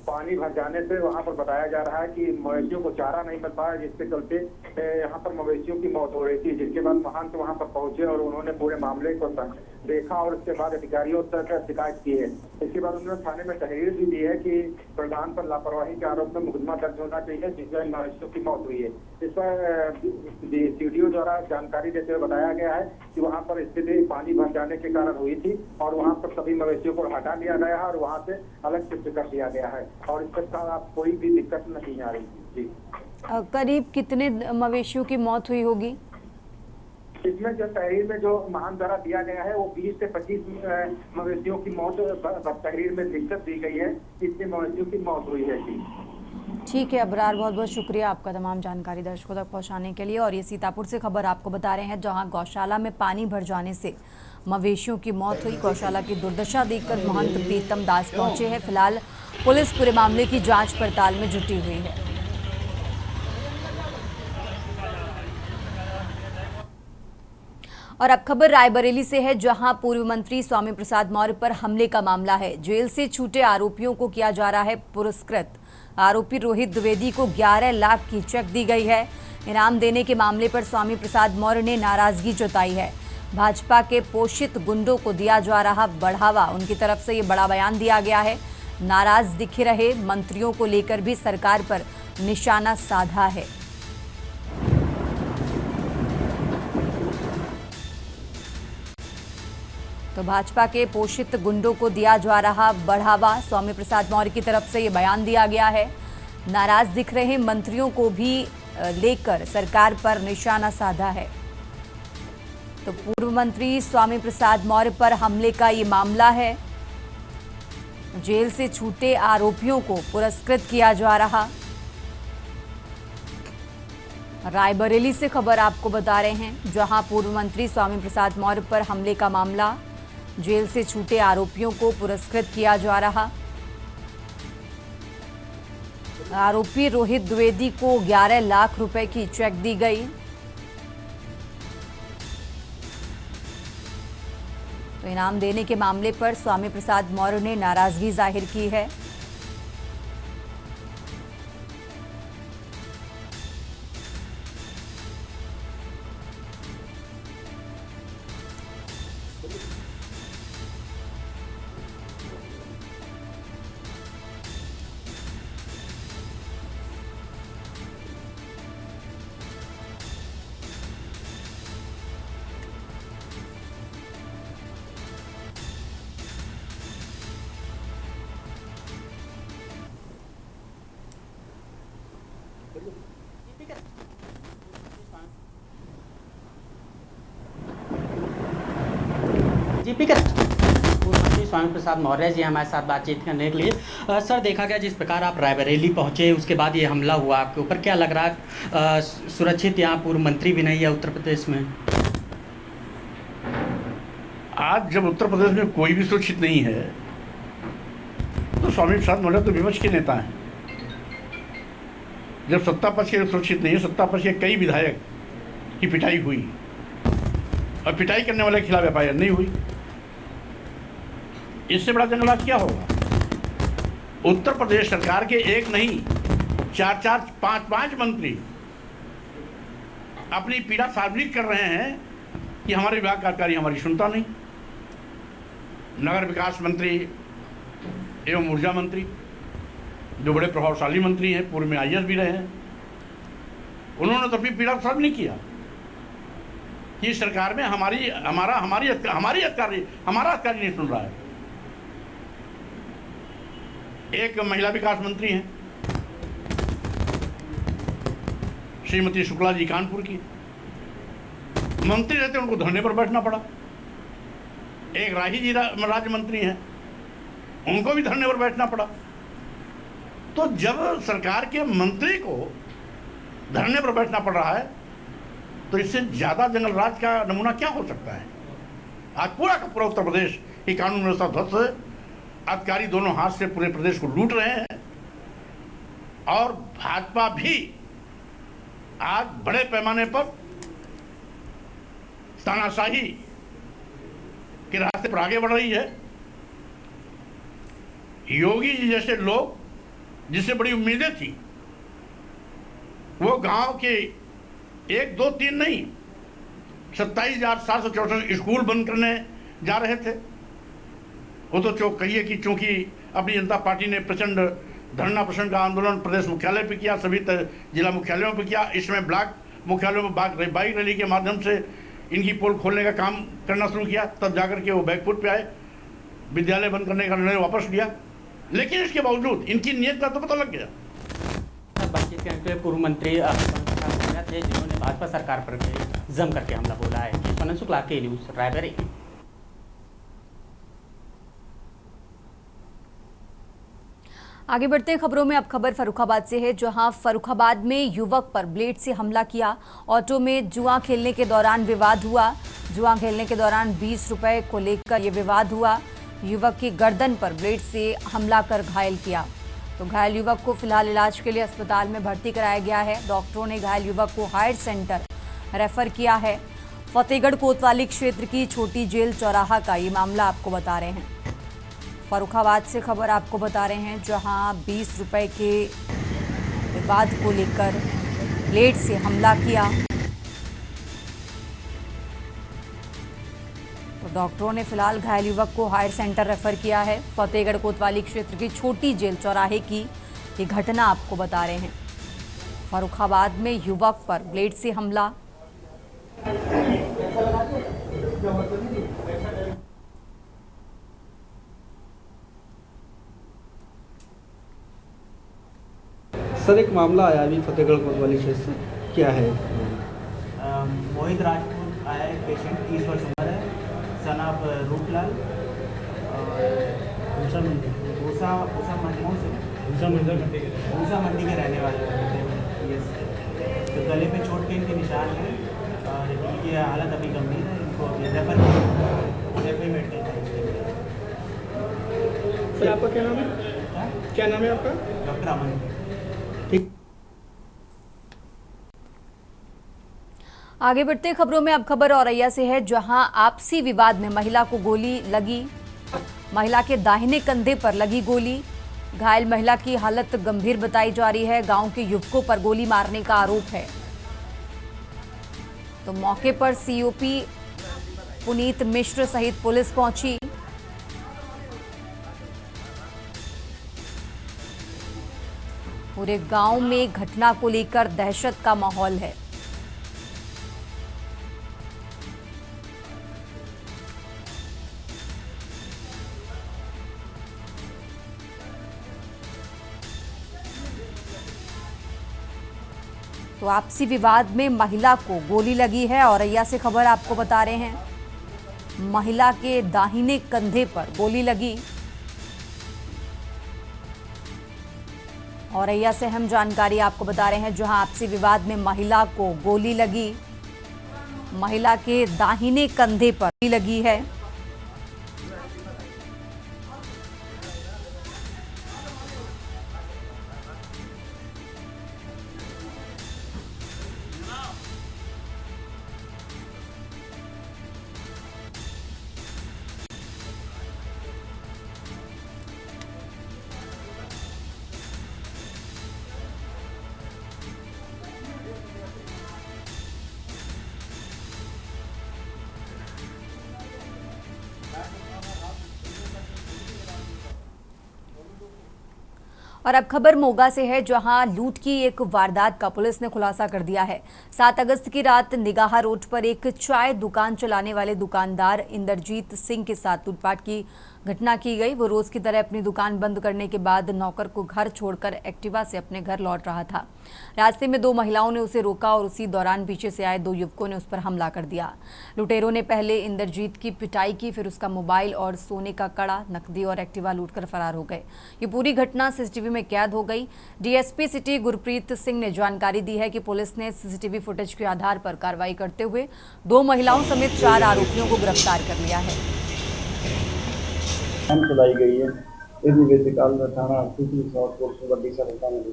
पानी भर जाने से वहां पर बताया जा रहा है कि मवेशियों को चारा नहीं मिल पाया, जिसके चलते यहाँ पर मवेशियों की मौत हो रही थी। जिसके बाद महंत वहां पर पहुंचे और उन्होंने पूरे मामले को देखा और उसके बाद अधिकारियों तक शिकायत की है। इसके बाद उन्होंने थाने में तहरीर भी दी है कि प्रधान पर लापरवाही के आरोप में मुकदमा दर्ज होना चाहिए, जिसमें मवेशियों की मौत हुई है। इस पर सीडीओ द्वारा जानकारी देते हुए बताया गया है कि वहाँ पर स्थिति पानी भर जाने के कारण हुई थी और वहाँ पर सभी मवेशियों को हटा दिया गया है और वहाँ से अलग शिफ्ट कर दिया गया है और इस पर कोई भी दिक्कत नहीं आ रही जी। करीब कितने मवेशियों की मौत हुई होगी? इसमें जो तहरीर में जो मान द्वारा दिया गया है वो 20 से 25 मवेशियों की मौत तहरीर में दिक्कत दी गई है। इतने मवेशियों की मौत हुई है जी। ठीक है अबरार, बहुत बहुत शुक्रिया आपका तमाम जानकारी दर्शकों तक पहुंचाने के लिए। और ये सीतापुर से खबर आपको बता रहे हैं, जहां गौशाला में पानी भर जाने से मवेशियों की मौत हुई। गौशाला की दुर्दशा देखकर महंत प्रीतम दास पहुंचे हैं। फिलहाल पुलिस पूरे मामले की जांच पड़ताल में जुटी हुई है। और अब खबर रायबरेली से है, जहां पूर्व मंत्री स्वामी प्रसाद मौर्य पर हमले का मामला है। जेल से छूटे आरोपियों को किया जा रहा है पुरस्कृत। आरोपी रोहित द्विवेदी को 11 लाख की चेक दी गई है। इनाम देने के मामले पर स्वामी प्रसाद मौर्य ने नाराजगी जताई है। भाजपा के पोषित गुंडों को दिया जा रहा बढ़ावा, उनकी तरफ से ये बड़ा बयान दिया गया है। नाराज दिखे रहे मंत्रियों को लेकर भी सरकार पर निशाना साधा है। तो भाजपा के पोषित गुंडों को दिया जा रहा बढ़ावा, स्वामी प्रसाद मौर्य की तरफ से ये बयान दिया गया है। नाराज दिख रहे मंत्रियों को भी लेकर सरकार पर निशाना साधा है। तो पूर्व मंत्री स्वामी प्रसाद मौर्य पर हमले का ये मामला है। जेल से छूटे आरोपियों को पुरस्कृत किया जा रहा। रायबरेली से खबर आपको बता रहे हैं, जहां पूर्व मंत्री स्वामी प्रसाद मौर्य पर हमले का मामला, जेल से छूटे आरोपियों को पुरस्कृत किया जा रहा। आरोपी रोहित द्विवेदी को 11 लाख रुपए की चेक दी गई। तो इनाम देने के मामले पर स्वामी प्रसाद मौर्य ने नाराजगी जाहिर की है। बीजेपी के पूर्व मंत्री स्वामी प्रसाद मौर्य जी हमारे साथ बातचीत करने के लिए। सर, देखा गया जिस प्रकार आप रायबरेली पहुंचे, उसके बाद ये हमला हुआ आपके ऊपर, क्या लग रहा है सुरक्षित यहाँ पूर्व मंत्री भी नहीं है उत्तर प्रदेश में? आज जब उत्तर प्रदेश में कोई भी सुरक्षित नहीं है तो स्वामी प्रसाद मौर्य तो विपक्ष के नेता हैं। जब सत्ता पक्ष के सुरक्षित नहीं है, सत्ता पक्ष के कई विधायक की पिटाई हुई और पिटाई करने वाले के खिलाफ एफआईआर नहीं हुई, इससे बड़ा जंगलात क्या होगा? उत्तर प्रदेश सरकार के एक नहीं 4-4, 5-5 मंत्री अपनी पीड़ा सार्वजनिक कर रहे हैं कि हमारे विभाग का अधिकारी हमारी सुनता नहीं। नगर विकास मंत्री एवं ऊर्जा मंत्री जो बड़े प्रभावशाली मंत्री हैं, पूर्व में आईएएस भी रहे हैं, उन्होंने तो अपनी पीड़ा साफ नहीं किया कि सरकार में हमारा अधिकारी नहीं सुन रहा है। एक महिला विकास मंत्री हैं श्रीमती शुक्ला जी, कानपुर की, मंत्री रहते उनको धरने पर बैठना पड़ा। एक राही जी राज्य मंत्री हैं, उनको भी धरने पर बैठना पड़ा। तो जब सरकार के मंत्री को धरने पर बैठना पड़ रहा है तो इससे ज्यादा जंगल राज का नमूना क्या हो सकता है? आज पूरा का पूरा उत्तर प्रदेश की कानून व्यवस्था ध्वस्त है, अधिकारी दोनों हाथ से पूरे प्रदेश को लूट रहे हैं और भाजपा भी आज बड़े पैमाने पर तानाशाही के रास्ते पर आगे बढ़ रही है। योगी जी जैसे लोग जिससे बड़ी उम्मीदें थी, वो गांव के 1, 2, 3 नहीं 27,764 स्कूल बंद करने जा रहे थे। वो तो कहिए कि चूंकि अपनी जनता पार्टी ने प्रचंड धरना प्रदर्शन का आंदोलन प्रदेश मुख्यालय पे किया, सभी जिला मुख्यालयों पे किया, इसमें ब्लॉक मुख्यालयों में बाइक रैली के माध्यम से इनकी पोल खोलने का काम करना शुरू किया। तब जाकर के वो बैकफुट पे आए, विद्यालय बंद करने का निर्णय वापस लिया, लेकिन इसके बावजूद इनकी नीयत का तो पता लग गया। बातचीत करते हुए पूर्व मंत्री थे जिन्होंने भाजपा सरकार पर जम करके हमला बोला है। मनन शुक्ला के न्यूज़ रायबरेली। आगे बढ़ते हैं खबरों में। अब खबर फर्रुखाबाद से है, जहां फर्रुखाबाद में युवक पर ब्लेड से हमला किया। ऑटो में जुआ खेलने के दौरान विवाद हुआ। जुआ खेलने के दौरान 20 रुपए को लेकर यह विवाद हुआ। युवक की गर्दन पर ब्लेड से हमला कर घायल किया। तो घायल युवक को फिलहाल इलाज के लिए अस्पताल में भर्ती कराया गया है। डॉक्टरों ने घायल युवक को हायर सेंटर रेफर किया है। फतेहगढ़ कोतवाली क्षेत्र की छोटी जेल चौराहा का ये मामला आपको बता रहे हैं। फर्रुखाबाद से खबर आपको बता रहे हैं, जहां 20 रुपए के विवाद को लेकर ब्लेड से हमला किया। तो डॉक्टरों ने फिलहाल घायल युवक को हायर सेंटर रेफर किया है। फतेहगढ़ कोतवाली क्षेत्र की छोटी जेल चौराहे की ये घटना आपको बता रहे हैं। फर्रुखाबाद में युवक पर ब्लेड से हमला। सर, एक मामला आया अभी फतेहगढ़ कोतवाली क्षेत्र से, क्या है? मोहित राजपूत आया है, पेशेंट 30 वर्ष उम्र है, सन ऑफ रूपलाल और भूसा मंडी के रहने वाले हैं। तो गले पे चोट के इनके निशान हैं और इनकी हालत अभी गंभीर है। इनको रेफर मेडिकल कॉलेज। सर, आपका क्या नाम है? क्या नाम है आपका? डॉक्टर अमन। आगे बढ़ते खबरों में अब खबर औरैया से है, जहां आपसी विवाद में महिला को गोली लगी। महिला के दाहिने कंधे पर लगी गोली। घायल महिला की हालत गंभीर बताई जा रही है। गांव के युवकों पर गोली मारने का आरोप है। तो मौके पर सीओपी पुनीत मिश्र सहित पुलिस पहुंची। पूरे गांव में घटना को लेकर दहशत का माहौल है। तो आपसी विवाद में महिला को गोली लगी है। औरैया से खबर आपको बता रहे हैं, महिला के दाहिने कंधे पर गोली लगी। औरैया से अहम जानकारी आपको बता रहे हैं, जहां आपसी विवाद में महिला को गोली लगी। महिला के दाहिने कंधे पर गोली लगी है। और अब खबर मोगा से है, जहां लूट की एक वारदात का पुलिस ने खुलासा कर दिया है। 7 अगस्त की रात निगाहा रोड पर एक चाय दुकान चलाने वाले दुकानदार इंद्रजीत सिंह के साथ लूटपाट की घटना की गई। वो रोज की तरह अपनी दुकान बंद करने के बाद नौकर को घर छोड़कर एक्टिवा से अपने घर लौट रहा था। रास्ते में 2 महिलाओं ने उसे रोका और उसी दौरान पीछे से आए 2 युवकों ने उस पर हमला कर दिया। लुटेरों ने पहले इंद्रजीत की पिटाई की, फिर उसका मोबाइल और सोने का कड़ा, नकदी और एक्टिवा लूटकर फरार हो गए। ये पूरी घटना सीसीटीवी में कैद हो गई। डीएसपी सिटी गुरप्रीत सिंह ने जानकारी दी है कि पुलिस ने सीसीटीवी फुटेज के आधार पर कार्रवाई करते हुए 2 महिलाओं समेत 4 आरोपियों को गिरफ्तार कर लिया है। चलाई गई है ये कल थाना सिटी सौटपुर ਵੱਡੀ ਸਰਕਲ में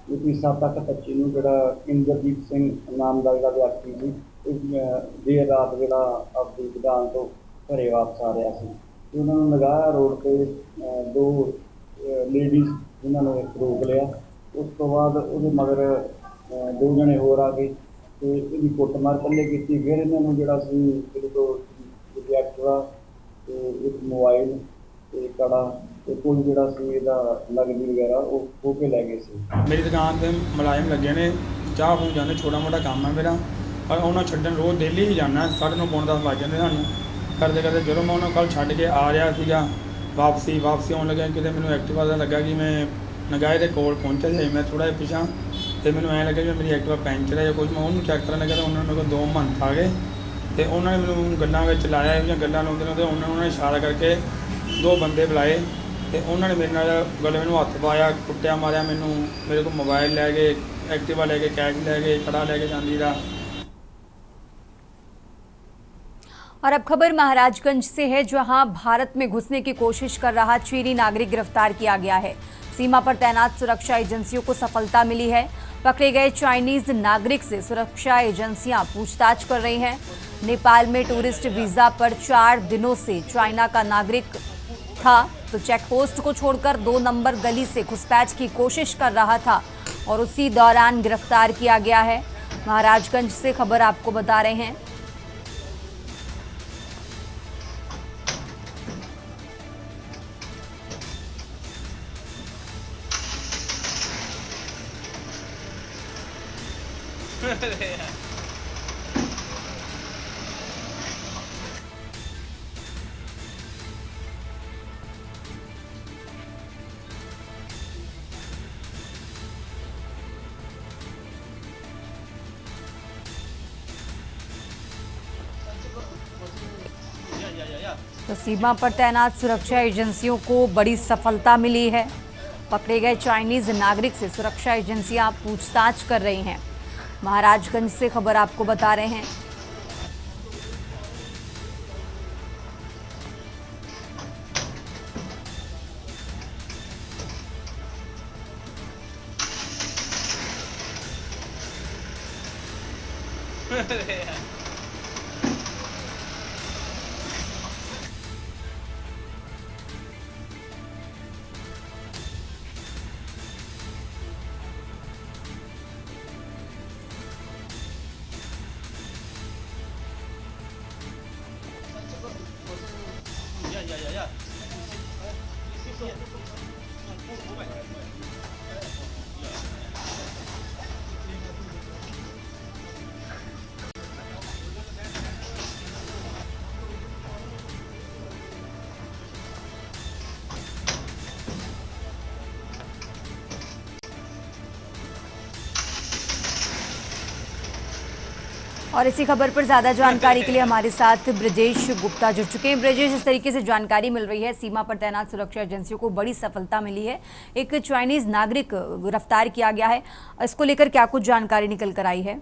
यूपी 7 तक 25 ਨੂੰ ਜਿਹੜਾ ਇੰਦਰਜੀਤ ਸਿੰਘ ਨਾਮ ਦਾ ਜਿਹੜਾ ਵਿਅਕਤੀ ਸੀ ਦੇਰ ਰਾਤ ਜਿਹੜਾ ਆਪਣੀ ਦੁਕਾਨ ਤੋਂ ਘਰੇ ਵਾਪਸ ਆ ਰਿਹਾ ਸੀ ਤੇ ਉਹਨਾਂ ਨੂੰ ਨਗਾਹ ਰੋਡ ਤੇ 2 ਲੇਡੀਜ਼ ਜਿਨ੍ਹਾਂ ਨੇ ਰੋਕ ਲਿਆ। ਉਸ ਤੋਂ ਬਾਅਦ ਉਹਦੇ ਮਗਰ 2 ਜਣੇ ਹੋਰ ਆ ਗਏ ਤੇ ਇਹਦੀ ਕੁੱਟਮਾਰ ਪੱਲੇ ਕੀਤੀ। ਫਿਰ ਇਹਨਾਂ ਨੂੰ ਜਿਹੜਾ ਸੀ ਇਹਦੇ ਤੋਂ ਐਕਟਿਵਾ ਤੇ ਇੱਕ ਮੋਬਾਈਲ ਤੇ ਕੜਾ ਤੇ ਕੋਈ ਜਿਹੜਾ ਸੀ ਇਹਦਾ ਨਗਦੀ ਵਗੈਰਾ ਉਹ ਖੋਹ ਕੇ ਲੈ ਗਏ ਸੀ। ਮੇਰੀ ਦੁਕਾਨ ਤੇ ਮੁਲਾਜ਼ਮ ਲੱਗੇ ਨੇ, ਚਾਹ ਪੂ ਜਾਂਦੇ, ਛੋਟਾ ਮੋਟਾ ਕੰਮ ਹੈ ਮੇਰਾ, ਪਰ ਉਹਨਾਂ ਛੱਡਣ ਰੋਜ਼ ਡੇਲੀ ਹੀ ਜਾਂਦਾ। 9:30 ਪੌਣੇ 10 ਵੱਜ ਜਾਂਦੇ ਸਾਨੂੰ ਕਰਦੇ ਕਰਦੇ। ਜਦੋਂ ਮੈਂ ਉਹਨਾਂ ਕੱਲ੍ਹ ਛੱਡ ਕੇ ਆ ਰਿਹਾ ਸੀਗਾ ਵਾਪਸੀ ਆਉਣ ਲੱਗਿਆ, ਕਿਤੇ ਮੈਨੂੰ ਐਕਟਿਵਾ ਦਾ ਲੱਗਾ ਕਿ ਮੈਂ ਨਗਾਏ ਦੇ ਕੋਲ ਪਹੁੰਚਿਆ ਸੀ। ਮੈਂ ਥੋੜ੍ਹਾ ਜਿਹਾ ਪਿਛਾਂ ਤੇ ਮੈਨੂੰ ਐਂ ਲੱਗਾ ਕਿ ਮੇਰੀ ਐਕਟਿਵਾ ਪੈਂਚਰ ਹੈ ਜਾਂ ਕੁਝ। ਮੈਂ ਉਹਨੂੰ ਚੈੱਕ ਕਰਨ ਲੱਗਾ ਤਾਂ ਉਹਨਾਂ ਨੇ ਮੇਰੇ ਕੋਲ 2 ਮੰਥ ਆ ਗਏ ਤੇ ਉਹਨਾਂ ਨੇ ਮੈਨੂੰ ਗੱਲਾਂ ਵਿੱਚ ਲਾਇਆ। ਇਹੋ ਜਿਹੀਆਂ ਗੱਲਾਂ ਲਾਉਂਦੇ ਨੇ ਤੇ ਉਹਨਾਂ ਨੇ ਇਸ਼ਾਰਾ ਕਰਕੇ 2 ਬੰਦੇ ਬੁਲਾਏ ਤੇ ਉਹਨਾਂ ਨੇ ਮੇਰੇ ਨਾਲ ਗਲੇ ਮੈਨੂੰ ਹੱਥ ਪਾਇਆ, ਕੁੱਟਿਆ ਮਾਰਿਆ ਮੈਨੂੰ। ਮੇਰੇ ਕੋਲ मोबाइल ਲੈ गए, एक्टिवा ਲੈ गए, कैश ਲੈ गए, कड़ा ਲੈ गए चांदी का। और अब खबर महाराजगंज से है, जहां भारत में घुसने की कोशिश कर रहा चीनी नागरिक गिरफ्तार किया गया है। सीमा पर तैनात सुरक्षा एजेंसियों को सफलता मिली है। पकड़े गए चाइनीज नागरिक से सुरक्षा एजेंसियां पूछताछ कर रही हैं। नेपाल में टूरिस्ट वीजा पर 4 दिनों से चाइना का नागरिक था, तो चेक पोस्ट को छोड़कर 2 नंबर गली से घुसपैठ की कोशिश कर रहा था और उसी दौरान गिरफ्तार किया गया है। महाराजगंज से खबर आपको बता रहे हैं। तो सीमा पर तैनात सुरक्षा एजेंसियों को बड़ी सफलता मिली है। पकड़े गए चाइनीज नागरिक से सुरक्षा एजेंसियां पूछताछ कर रही हैं। महाराजगंज से खबर आपको बता रहे हैं। और इसी खबर पर ज्यादा जानकारी के लिए हमारे साथ ब्रजेश गुप्ता जुड़ चुके हैं। ब्रजेश, इस तरीके से जानकारी मिल रही है सीमा पर तैनात सुरक्षा एजेंसियों को बड़ी सफलता मिली है, एक चाइनीज नागरिक गिरफ्तार किया गया है, इसको लेकर क्या कुछ जानकारी निकल कर आई है?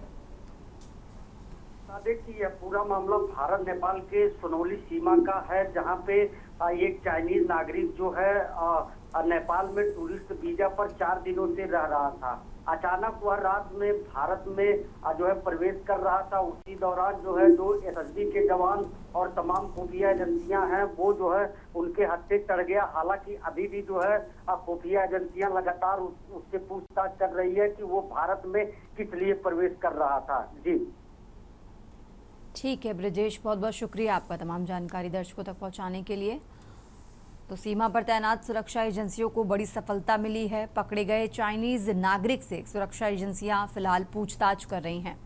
देखिए, यह पूरा मामला भारत नेपाल के सुनौली सीमा का है, जहां पे एक चाइनीज नागरिक जो है नेपाल में टूरिस्ट वीजा पर 4 दिनों से रह रहा था। अचानक वह रात में भारत में जो है प्रवेश कर रहा था। उसी दौरान जो है 2 एसएसबी के जवान और तमाम खुफिया एजेंसियां हैं वो जो है उनके हाथ से चढ़ गया। हालांकि अभी भी जो है खुफिया एजेंसियां लगातार उससे पूछताछ कर रही है कि वो भारत में किस लिए प्रवेश कर रहा था। जी ठीक है ब्रजेश, बहुत बहुत शुक्रिया आपका तमाम जानकारी दर्शकों तक पहुंचाने के लिए। तो सीमा पर तैनात सुरक्षा एजेंसियों को बड़ी सफलता मिली है। पकड़े गए चाइनीज नागरिक से सुरक्षा एजेंसियां फिलहाल पूछताछ कर रही हैं।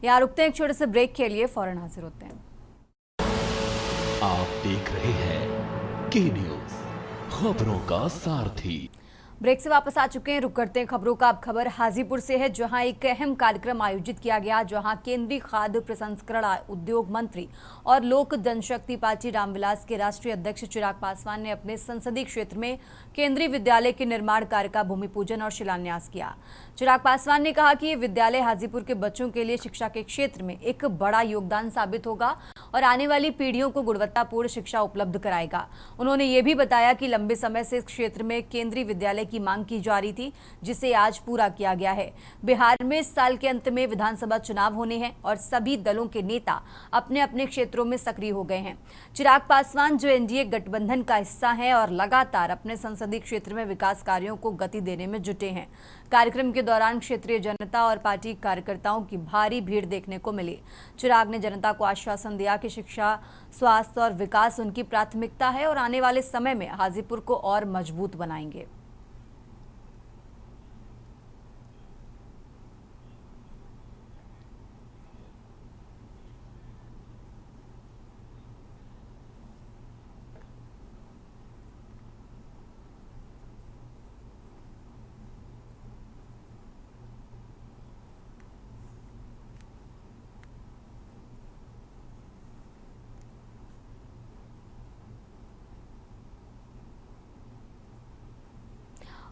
यहाँ रुकते हैं एक छोटे से ब्रेक के लिए, फौरन हाजिर होते हैं। आप देख रहे हैं के न्यूज़, खबरों का सारथी। ब्रेक से वापस आ चुके हैं, रुक करते हैं खबरों का। अब खबर हाजीपुर से है, जहां एक अहम कार्यक्रम आयोजित किया गया, जहां केंद्रीय खाद्य प्रसंस्करण उद्योग मंत्री और लोक जनशक्ति पार्टी रामविलास के राष्ट्रीय अध्यक्ष चिराग पासवान ने अपने संसदीय क्षेत्र में केंद्रीय विद्यालय के निर्माण कार्य का भूमि पूजन और शिलान्यास किया। चिराग पासवान ने कहा कि ये विद्यालय हाजीपुर के बच्चों के लिए शिक्षा के क्षेत्र में एक बड़ा योगदान साबित होगा और आने वाली पीढ़ियों को गुणवत्तापूर्ण शिक्षा उपलब्ध कराएगा। उन्होंने ये भी बताया कि लंबे समय से इस क्षेत्र में केंद्रीय विद्यालय की मांग की जा रही थी, जिसे आज पूरा किया गया है। बिहार में इस साल के अंत में विधानसभा चुनाव होने हैं और सभी दलों के नेता अपने अपने क्षेत्रों में सक्रिय हो गए हैं। चिराग पासवान जो एनडीए गठबंधन का हिस्सा है और लगातार अपने संसदीय क्षेत्र में विकास कार्यों को गति देने में जुटे हैं। कार्यक्रम के दौरान क्षेत्रीय जनता और पार्टी कार्यकर्ताओं की भारी भीड़ देखने को मिली। चिराग ने जनता को आश्वासन दिया कि शिक्षा, स्वास्थ्य और विकास उनकी प्राथमिकता है और आने वाले समय में हाजीपुर को और मजबूत बनाएंगे।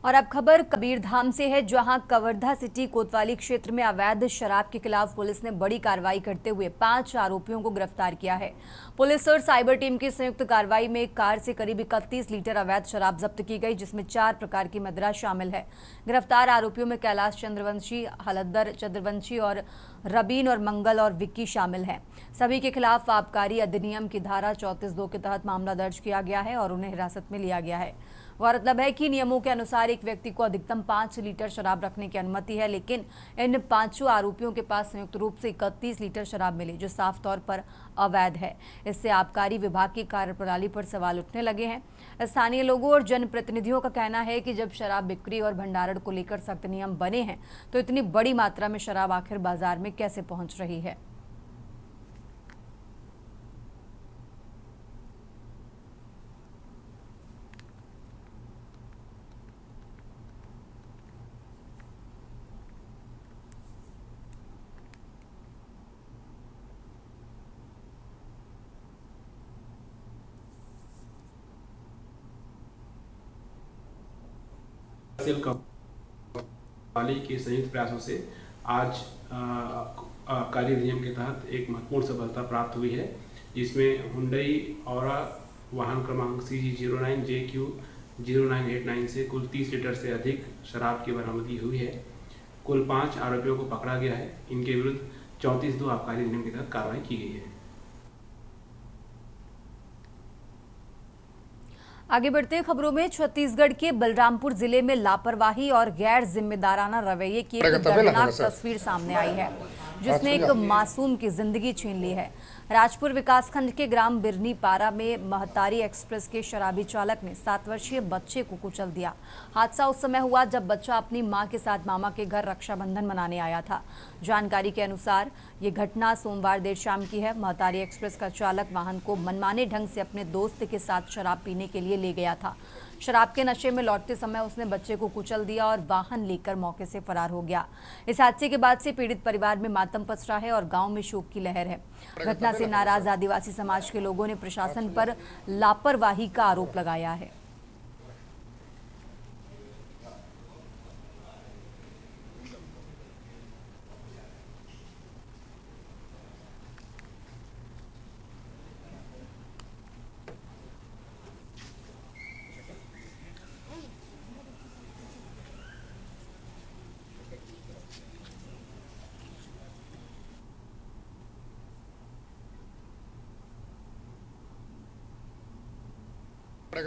और अब खबर कबीरधाम से है, जहां कवर्धा सिटी कोतवाली क्षेत्र में अवैध शराब के खिलाफ पुलिस ने बड़ी कार्रवाई करते हुए 5 आरोपियों को गिरफ्तार किया है। पुलिस और साइबर टीम की संयुक्त कार्रवाई में एक कार से करीब 31 लीटर अवैध शराब जब्त की गई, जिसमें 4 प्रकार की मदिरा शामिल है। गिरफ्तार आरोपियों में कैलाश चंद्रवंशी, हलदर चंद्रवंशी और रबीन और मंगल और विक्की शामिल हैं। सभी के खिलाफ आबकारी अधिनियम की धारा 34(2) के तहत मामला दर्ज किया गया है और उन्हें हिरासत में लिया गया है। गौरतलब है कि नियमों के अनुसार एक व्यक्ति को अधिकतम 5 लीटर शराब रखने की अनुमति है, लेकिन इन 5 आरोपियों के पास संयुक्त रूप से 31 लीटर शराब मिली, जो साफ तौर पर अवैध है। इससे आबकारी विभाग की कार्यप्रणाली पर सवाल उठने लगे हैं। स्थानीय लोगों और जनप्रतिनिधियों का कहना है कि जब शराब बिक्री और भंडारण को लेकर सख्त नियम बने हैं, तो इतनी बड़ी मात्रा में शराब आखिर बाजार में कैसे पहुंच रही है। कव्वाली के संयुक्त प्रयासों से आज आबकारी अधिनियम के तहत एक महत्वपूर्ण सफलता प्राप्त हुई है, जिसमें हुंडई औरा वाहन क्रमांक CG09JQ0989 से कुल 30 लीटर से अधिक शराब की बरामदगी हुई है। कुल 5 आरोपियों को पकड़ा गया है। इनके विरुद्ध 34(2) आबकारी अधिनियम के तहत कार्रवाई की गई है। आगे बढ़ते हैं खबरों में। छत्तीसगढ़ के बलरामपुर जिले में लापरवाही और गैर जिम्मेदाराना रवैये की एक दर्दनाक तस्वीर सामने आई है, जिसने एक मासूम की जिंदगी छीन ली है। राजपुर विकासखंड के ग्राम बिरनी पारा में महतारी एक्सप्रेस के शराबी चालक ने 7 वर्षीय बच्चे को कुचल दिया। हादसा उस समय हुआ जब बच्चा अपनी मां के साथ मामा के घर रक्षाबंधन मनाने आया था। जानकारी के अनुसार ये घटना सोमवार देर शाम की है। महतारी एक्सप्रेस का चालक वाहन को मनमाने ढंग से अपने दोस्त के साथ शराब पीने के लिए ले गया था। शराब के नशे में लौटते समय उसने बच्चे को कुचल दिया और वाहन लेकर मौके से फरार हो गया। इस हादसे के बाद से पीड़ित परिवार में मातम पसरा है और गांव में शोक की लहर है। घटना से नाराज आदिवासी समाज के लोगों ने प्रशासन पर लापरवाही का आरोप लगाया है।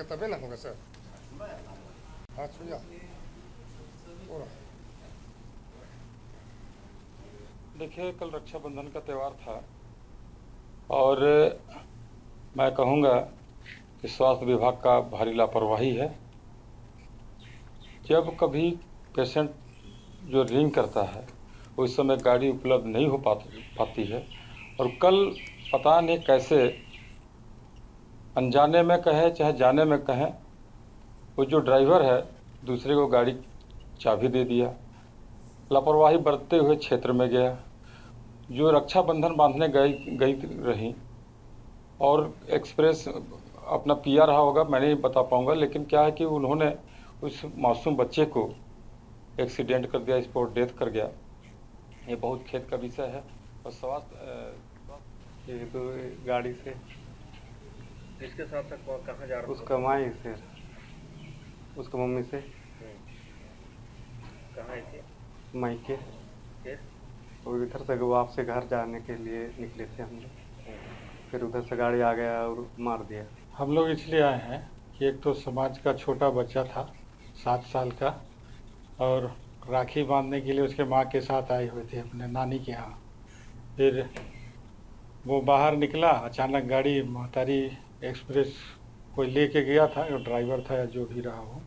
तभी ना होगा सर। हाथ छुइया देखिए, कल रक्षाबंधन का त्यौहार था और मैं कहूँगा कि स्वास्थ्य विभाग का भारी लापरवाही है। जब कभी पेशेंट जो रिंग करता है उस समय गाड़ी उपलब्ध नहीं हो पाती है और कल पता नहीं कैसे अनजाने में कहे चाहे जाने में कहें, वो जो ड्राइवर है दूसरे को गाड़ी चाबी दे दिया। लापरवाही बरतते हुए क्षेत्र में गया। जो रक्षाबंधन बांधने गई रही और एक्सप्रेस अपना पिया रहा होगा, मैं नहीं बता पाऊंगा, लेकिन क्या है कि उन्होंने उस मासूम बच्चे को एक्सीडेंट कर दिया, स्पॉट डेथ कर गया। ये बहुत खेद का विषय है। और स्वास्थ्य ये तो गाड़ी से इसके साथ तक कहाँ जा रहा उसका माई से, उसका मम्मी से कहाँ है थे? माई के और इधर से वापस से घर जाने के लिए निकले थे हम लोग। फिर उधर से गाड़ी आ गया और मार दिया। हम लोग इसलिए आए हैं कि एक तो समाज का छोटा बच्चा था 7 साल का और राखी बांधने के लिए उसके माँ के साथ आए हुए थे अपने नानी के यहाँ। फिर वो बाहर निकला, अचानक गाड़ी महतारी एक्सप्रेस कोई लेके गया था, ड्राइवर था या जो भी रहा हो,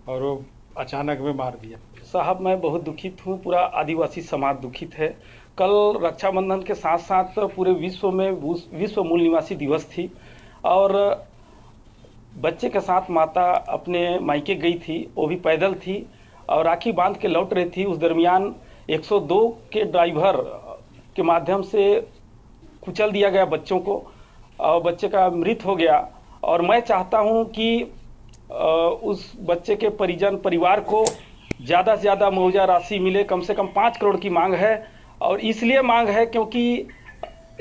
और वो अचानक में मार दिया। साहब, मैं बहुत दुखित हूँ, पूरा आदिवासी समाज दुखित है। कल रक्षाबंधन के साथ साथ पूरे विश्व में विश्व मूल निवासी दिवस थी और बच्चे के साथ माता अपने मायके गई थी, वो भी पैदल थी और राखी बांध के लौट रही थी। उस दरमियान 102 के ड्राइवर के माध्यम से कुचल दिया गया बच्चों को और बच्चे का मृत हो गया। और मैं चाहता हूं कि उस बच्चे के परिवार को ज़्यादा से ज़्यादा मुआवजा राशि मिले। कम से कम 5 करोड़ की मांग है और इसलिए मांग है क्योंकि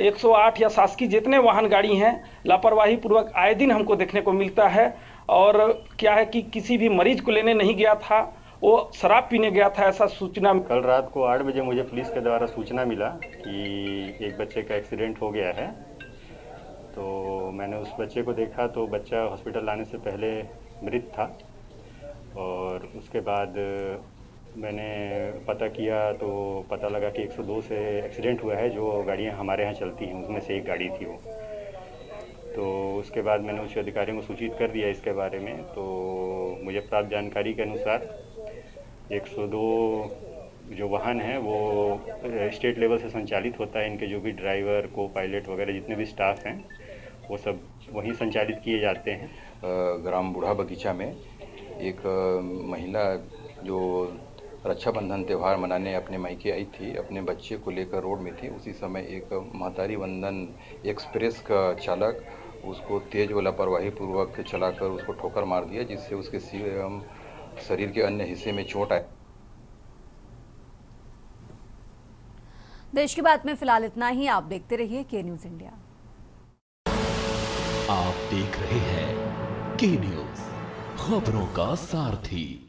108 या शासकीय जितने वाहन गाड़ी हैं लापरवाही पूर्वक आए दिन हमको देखने को मिलता है। और क्या है कि किसी भी मरीज को लेने नहीं गया था, वो शराब पीने गया था, ऐसा सूचना। कल रात को 8 बजे मुझे पुलिस के द्वारा सूचना मिला कि एक बच्चे का एक्सीडेंट हो गया है। तो मैंने उस बच्चे को देखा तो बच्चा हॉस्पिटल लाने से पहले मृत था और उसके बाद मैंने पता किया तो पता लगा कि 102 से एक्सीडेंट हुआ है। जो गाड़ियां हमारे यहाँ चलती हैं उसमें से एक गाड़ी थी वो। तो उसके बाद मैंने उच्च अधिकारियों को सूचित कर दिया इसके बारे में। तो मुझे प्राप्त जानकारी के अनुसार 102 जो वाहन है वो स्टेट लेवल से संचालित होता है। इनके जो भी ड्राइवर, को पायलट वगैरह जितने भी स्टाफ हैं वो सब वहीं संचालित किए जाते हैं। ग्राम बूढ़ा बगीचा में एक महिला जो रक्षाबंधन त्यौहार मनाने अपने मायके आई थी, अपने बच्चे को लेकर रोड में थी। उसी समय एक महतारी वंदन एक्सप्रेस का चालक उसको तेज व लापरवाही पूर्वक चलाकर उसको ठोकर मार दिया, जिससे उसके शरीर के अन्य हिस्से में चोट आई। देश की बात में फिलहाल इतना ही। आप देखते रहिए के न्यूज़ इंडिया। आप देख रहे हैं के न्यूज़, खबरों का सारथी।